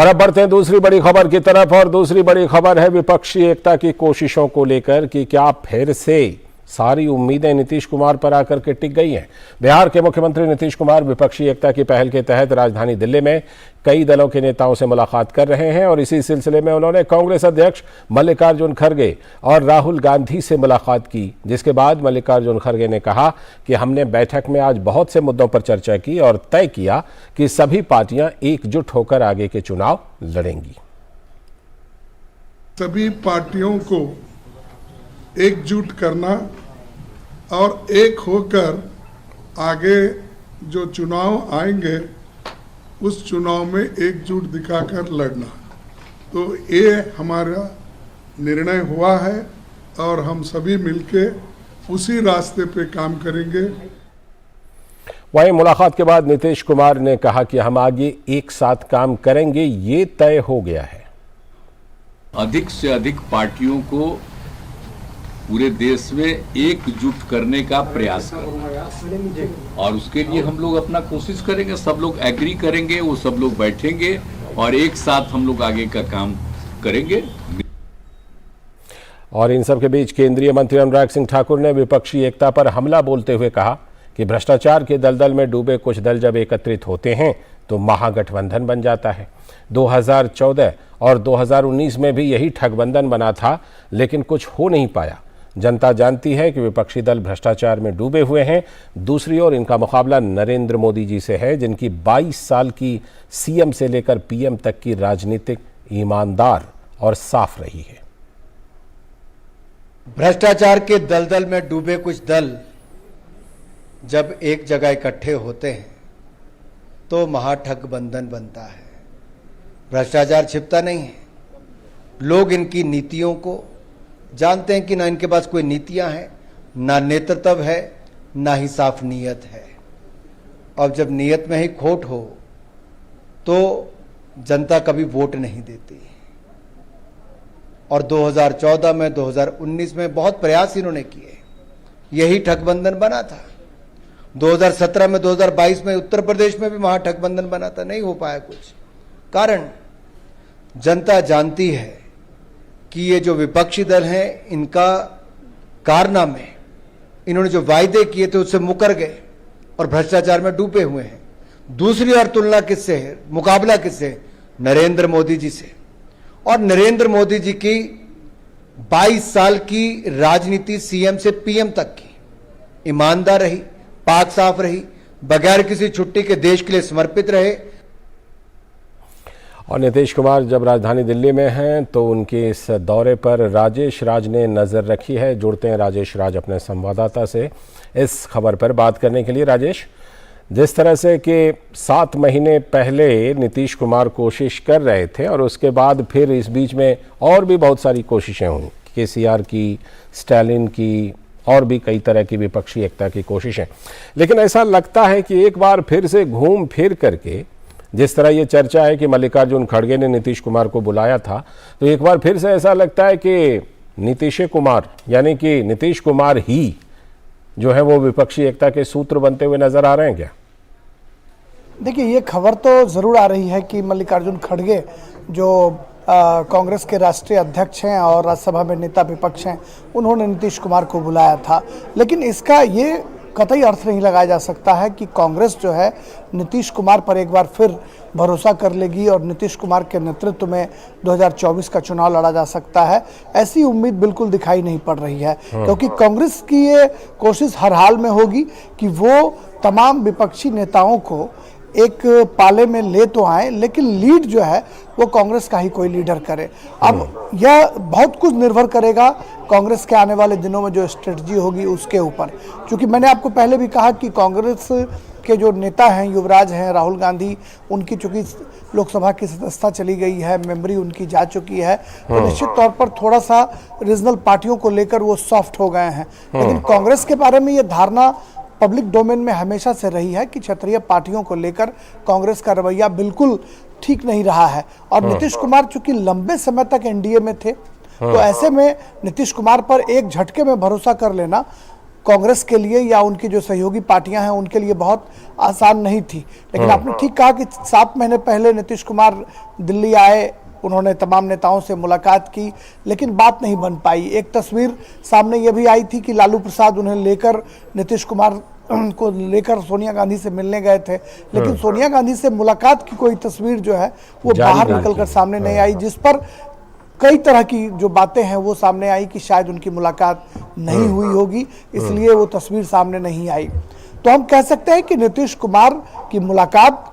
और अब बढ़ते हैं दूसरी बड़ी खबर की तरफ। और दूसरी बड़ी खबर है विपक्षी एकता की कोशिशों को लेकर कि क्या फिर से सारी उम्मीदें नीतीश कुमार पर आकर के टिक गई हैं। बिहार के मुख्यमंत्री नीतीश कुमार विपक्षी एकता की पहल के तहत राजधानी दिल्ली में कई दलों के नेताओं से मुलाकात कर रहे हैं और इसी सिलसिले में उन्होंने कांग्रेस अध्यक्ष मल्लिकार्जुन खड़गे और राहुल गांधी से मुलाकात की, जिसके बाद मल्लिकार्जुन खड़गे ने कहा कि हमने बैठक में आज बहुत से मुद्दों पर चर्चा की और तय किया कि सभी पार्टियां एकजुट होकर आगे के चुनाव लड़ेंगी। सभी पार्टियों को एकजुट करना और एक होकर आगे जो चुनाव आएंगे उस चुनाव में एकजुट दिखाकर लड़ना, तो ये हमारा निर्णय हुआ है और हम सभी मिलके उसी रास्ते पे काम करेंगे। वहीं मुलाकात के बाद नीतीश कुमार ने कहा कि हम आगे एक साथ काम करेंगे, ये तय हो गया है। अधिक से अधिक पार्टियों को पूरे देश में एकजुट करने का प्रयास करें और उसके लिए हम लोग अपना कोशिश करेंगे। सब लोग एग्री करेंगे, वो सब लोग बैठेंगे और एक साथ हम लोग आगे का काम करेंगे। और इन सब के बीच केंद्रीय मंत्री अनुराग सिंह ठाकुर ने विपक्षी एकता पर हमला बोलते हुए कहा कि भ्रष्टाचार के दलदल में डूबे कुछ दल जब एकत्रित होते हैं तो महागठबंधन बन जाता है। 2014 और 2019 में भी यही ठगबंधन बना था, लेकिन कुछ हो नहीं पाया। जनता जानती है कि विपक्षी दल भ्रष्टाचार में डूबे हुए हैं। दूसरी ओर इनका मुकाबला नरेंद्र मोदी जी से है, जिनकी 22 साल की सीएम से लेकर पीएम तक की राजनीतिक ईमानदार और साफ रही है। भ्रष्टाचार के दलदल में डूबे कुछ दल जब एक जगह इकट्ठे होते हैं तो महाठगबंधन बनता है। भ्रष्टाचार छिपता नहीं है। लोग इनकी नीतियों को जानते हैं कि ना इनके पास कोई नीतियां हैं, ना नेतृत्व है, ना ही साफ नीयत है। और जब नीयत में ही खोट हो तो जनता कभी वोट नहीं देती। और 2014 में 2019 में बहुत प्रयास इन्होंने किए, यही ठगबंधन बना था। 2017 में 2022 में उत्तर प्रदेश में भी महाठगबंधन बना था, नहीं हो पाया कुछ। कारण जनता जानती है कि ये जो विपक्षी दल हैं, इनका कारनामे, इन्होंने जो वायदे किए थे उससे मुकर गए और भ्रष्टाचार में डूबे हुए हैं। दूसरी ओर तुलना किससे है, मुकाबला किससे? नरेंद्र मोदी जी से। और नरेंद्र मोदी जी की 22 साल की राजनीति सीएम से पीएम तक की ईमानदार रही, पाक साफ रही, बगैर किसी छुट्टी के देश के लिए समर्पित रहे। और नीतीश कुमार जब राजधानी दिल्ली में हैं तो उनके इस दौरे पर राजेश राज ने नज़र रखी है। जुड़ते हैं राजेश राज अपने संवाददाता से इस खबर पर बात करने के लिए। राजेश, जिस तरह से कि 7 महीने पहले नीतीश कुमार कोशिश कर रहे थे और उसके बाद फिर इस बीच में और भी बहुत सारी कोशिशें हुई, केसीआर की, स्टालिन की और भी कई तरह की विपक्षी एकता की कोशिशें, लेकिन ऐसा लगता है कि एक बार फिर से घूम फिर करके, जिस तरह ये चर्चा है कि मल्लिकार्जुन खड़गे ने नीतीश कुमार को बुलाया था, तो एक बार फिर से ऐसा लगता है कि नीतीश कुमार यानी कि नीतीश कुमार ही जो है वो विपक्षी एकता के सूत्र बनते हुए नजर आ रहे हैं क्या? देखिए, ये खबर तो ज़रूर आ रही है कि मल्लिकार्जुन खड़गे जो कांग्रेस के राष्ट्रीय अध्यक्ष हैं और राज्यसभा में नेता विपक्ष हैं, उन्होंने नीतीश कुमार को बुलाया था। लेकिन इसका ये कतई अर्थ नहीं लगाया जा सकता है कि कांग्रेस जो है नीतीश कुमार पर एक बार फिर भरोसा कर लेगी और नीतीश कुमार के नेतृत्व में 2024 का चुनाव लड़ा जा सकता है। ऐसी उम्मीद बिल्कुल दिखाई नहीं पड़ रही है, क्योंकि कांग्रेस की ये कोशिश हर हाल में होगी कि वो तमाम विपक्षी नेताओं को एक पाले में ले तो आए, लेकिन लीड जो है वो कांग्रेस का ही कोई लीडर करे। अब यह बहुत कुछ निर्भर करेगा कांग्रेस के आने वाले दिनों में जो स्ट्रेटजी होगी उसके ऊपर। क्योंकि मैंने आपको पहले भी कहा कि कांग्रेस के जो नेता हैं, युवराज हैं, राहुल गांधी, उनकी चूंकि लोकसभा की सदस्यता चली गई है, मेमोरी उनकी जा चुकी है, तो निश्चित तौर पर थोड़ा सा रीजनल पार्टियों को लेकर वो सॉफ्ट हो गए हैं। लेकिन कांग्रेस के बारे में ये धारणा पब्लिक डोमेन में हमेशा से रही है कि क्षेत्रीय पार्टियों को लेकर कांग्रेस का रवैया बिल्कुल ठीक नहीं रहा है। और नीतीश कुमार चूंकि लंबे समय तक एनडीए में थे, तो ऐसे में नीतीश कुमार पर एक झटके में भरोसा कर लेना कांग्रेस के लिए या उनकी जो सहयोगी पार्टियां हैं उनके लिए बहुत आसान नहीं थी। लेकिन आपने ठीक कहा कि 7 महीने पहले नीतीश कुमार दिल्ली आए, उन्होंने तमाम नेताओं से मुलाकात की, लेकिन बात नहीं बन पाई। एक तस्वीर सामने ये भी आई थी कि लालू प्रसाद उन्हें लेकर, नीतीश कुमार को लेकर सोनिया गांधी से मिलने गए थे, लेकिन सोनिया गांधी से मुलाकात की कोई तस्वीर जो है वो बाहर निकलकर सामने नहीं आई, जिस पर कई तरह की जो बातें हैं वो सामने आई कि शायद उनकी मुलाकात नहीं हुई होगी, इसलिए वो तस्वीर सामने नहीं आई। तो हम कह सकते हैं कि नीतीश कुमार की मुलाकात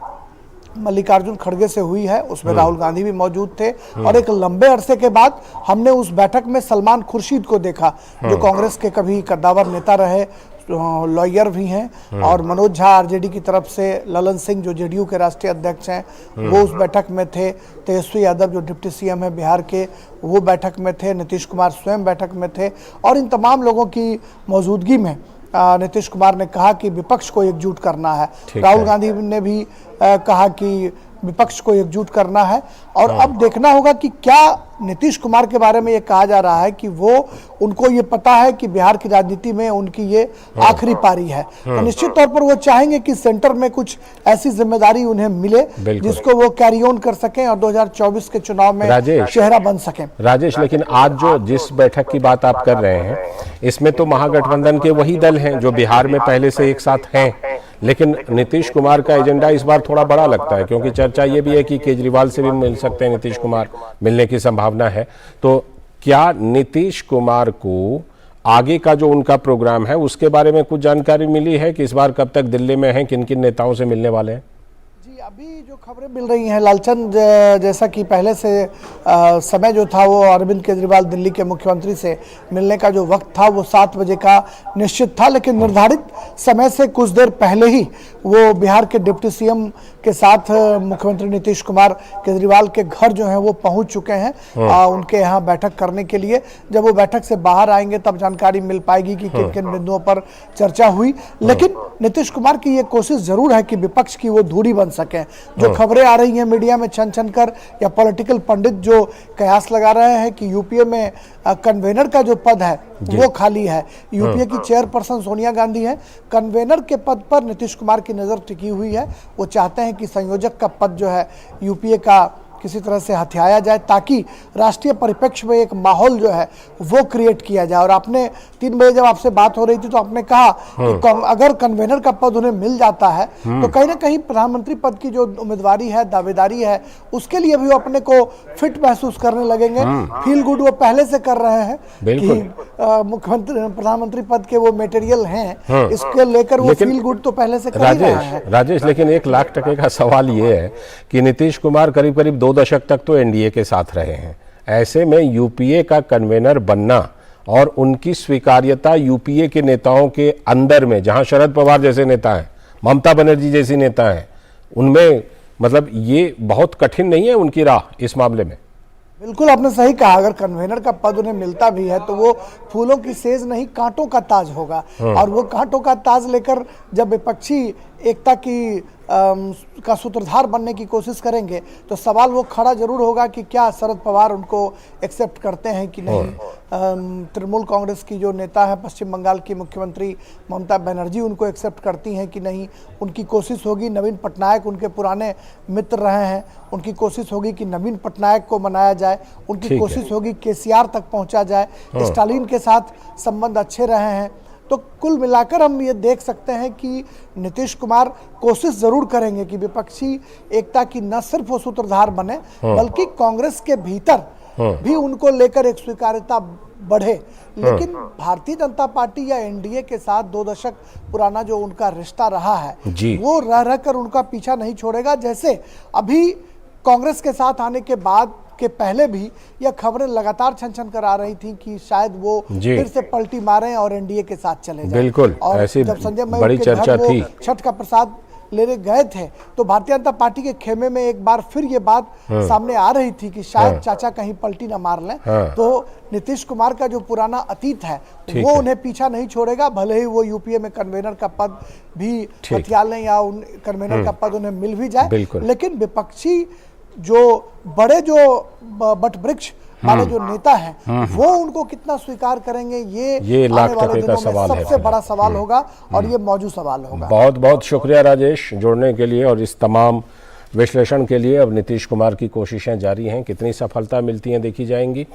मल्लिकार्जुन खड़गे से हुई है, उसमें राहुल गांधी भी मौजूद थे, और एक लंबे अरसे के बाद हमने उस बैठक में सलमान खुर्शीद को देखा, जो कांग्रेस के कभी कद्दावर नेता रहे, लॉयर भी हैं, और मनोज झा आरजेडी की तरफ से, ललन सिंह जो जेडीयू के राष्ट्रीय अध्यक्ष हैं वो उस बैठक में थे, तेजस्वी यादव जो डिप्टी सीएम है बिहार के वो बैठक में थे, नीतीश कुमार स्वयं बैठक में थे, और इन तमाम लोगों की मौजूदगी में नीतीश कुमार ने कहा कि विपक्ष को एकजुट करना है। राहुल गांधी ने भी कहा कि विपक्ष को एकजुट करना है, और अब देखना होगा कि क्या नीतीश कुमार के बारे में ये कहा जा रहा है कि वो, उनको ये पता है कि बिहार की राजनीति में उनकी ये आखिरी पारी है, तो निश्चित तौर पर वो चाहेंगे कि सेंटर में कुछ ऐसी जिम्मेदारी उन्हें मिले जिसको वो कैरी ऑन कर सकें और 2024 के चुनाव में चेहरा बन सकें। राजेश, लेकिन आज जो जिस बैठक की बात आप कर रहे हैं इसमें तो महागठबंधन के वही दल हैं जो बिहार में पहले से एक साथ हैं, लेकिन नीतीश कुमार का एजेंडा इस बार थोड़ा बड़ा लगता है, क्योंकि चर्चा ये भी है कि केजरीवाल से भी मिल सकते हैं नीतीश कुमार, मिलने की संभावना है। तो क्या नीतीश कुमार को आगे का जो उनका प्रोग्राम है उसके बारे में कुछ जानकारी मिली है कि इस बार कब तक दिल्ली में हैं, किन किन नेताओं से मिलने वाले हैं? जी, अभी जो खबरें मिल रही हैं लालचंद, जैसा कि पहले से समय जो था वो अरविंद केजरीवाल दिल्ली के मुख्यमंत्री से मिलने का जो वक्त था वो 7 बजे का निश्चित था, लेकिन निर्धारित समय से कुछ देर पहले ही वो बिहार के डिप्टी सीएम के साथ मुख्यमंत्री नीतीश कुमार केजरीवाल के घर जो है वो पहुंच चुके हैं उनके यहाँ बैठक करने के लिए। जब वो बैठक से बाहर आएंगे तब जानकारी मिल पाएगी कि किन किन बिंदुओं पर चर्चा हुई, लेकिन नीतीश कुमार की ये कोशिश जरूर है कि विपक्ष की वो धुरी बन सके। जो खबरें आ रही हैं मीडिया में छन छन कर, या पॉलिटिकल पंडित जो कयास लगा रहे हैं कि यूपीए में कन्वेनर का जो पद है वो खाली है, यूपीए की चेयरपर्सन सोनिया गांधी है, कन्वेनर के पद पर नीतीश कुमार की नज़र टिकी हुई है। वो चाहते हैं कि संयोजक का पद जो है यूपीए का किसी तरह से हथियाया जाए, ताकि राष्ट्रीय परिप्रेक्ष्य में एक माहौल जो है वो क्रिएट किया जाए। और आपने 3 बजे जब आपसे बात हो रही थी तो आपने कहा कि अगर कन्वेनर का पद उन्हें मिल जाता है तो कहीं ना कहीं प्रधानमंत्री पद की जो उम्मीदवारी है, दावेदारी है, उसके लिए भी वो अपने को फिट महसूस करने लगेंगे। फील गुड वो पहले से कर रहे हैं कि मुख्यमंत्री प्रधानमंत्री पद के वो मटेरियल हैं, इसके लेकर वो फील गुड तो पहले से कर रहे हैं। राजेश, लेकिन 1 लाख टके का सवाल ये है कि नीतीश कुमार करीब करीब 2 दशक तक तो एनडीए के साथ रहे हैं, ऐसे में यूपीए का कन्वेनर बनना और उनकी स्वीकार्यता यूपीए के नेताओं के अंदर में, जहां शरद पवार जैसे नेता हैं, ममता बनर्जी जैसी नेता हैं, उनमें मतलब ये बहुत कठिन नहीं है उनकी राह इस मामले में? बिल्कुल आपने सही कहा, अगर कन्वेनर का पद उन्हें मिलता भी है तो वो फूलों की सेज नहीं कांटों का ताज होगा, और वो कांटों का ताज लेकर जब विपक्षी एकता की का सूत्रधार बनने की कोशिश करेंगे तो सवाल वो खड़ा जरूर होगा कि क्या शरद पवार उनको एक्सेप्ट करते हैं कि नहीं। तृणमूल कांग्रेस की जो नेता है, पश्चिम बंगाल की मुख्यमंत्री ममता बनर्जी उनको एक्सेप्ट करती हैं कि नहीं। उनकी कोशिश होगी, नवीन पटनायक उनके पुराने मित्र रहे हैं, उनकी कोशिश होगी कि नवीन पटनायक को मनाया जाए, उनकी कोशिश होगी केसीआर तक पहुंचा जाए, स्टालिन के साथ संबंध अच्छे रहे हैं। तो कुल मिलाकर हम ये देख सकते हैं कि नीतीश कुमार कोशिश जरूर करेंगे कि विपक्षी एकता की न सिर्फ वो सूत्रधार बने, बल्कि कांग्रेस के भीतर भी उनको लेकर एक स्वीकार्यता बढ़े। लेकिन भारतीय जनता पार्टी या एनडीए के साथ 2 दशक पुराना जो उनका रिश्ता रहा है वो रह कर उनका पीछा नहीं छोड़ेगा। जैसे अभी कांग्रेस के साथ आने के बाद के पहले भी यह खबरें लगातार छन कर आ रही थी कि शायद वो फिर से पलटी मारें और एनडीए के साथ चले जाएं। बिल्कुल, और ऐसी जब संजय बड़ी चर्चा थी, छठ का प्रसाद लेने गए थे तो भारतीय जनता पार्टी के खेमे में एक बार फिर ये बात सामने आ रही थी कि शायद चाचा कहीं पलटी ना मार लें। तो नीतीश कुमार का जो पुराना अतीत है वो उन्हें पीछा नहीं छोड़ेगा, भले ही वो यूपीए में कन्वेनर का पद भी हथिया लें या कन्वेनर का पद उन्हें मिल भी जाए, लेकिन विपक्षी जो बड़े जो बट वृक्ष माने जो नेता हैं वो उनको कितना स्वीकार करेंगे, ये लाख आने वाले टके का दिनों में सवाल है सबसे बड़ा सवाल होगा और ये मौजूद सवाल होगा। बहुत बहुत शुक्रिया राजेश जुड़ने के लिए और इस तमाम विश्लेषण के लिए। अब नीतीश कुमार की कोशिशें जारी हैं, कितनी सफलता मिलती हैं देखी जाएंगी।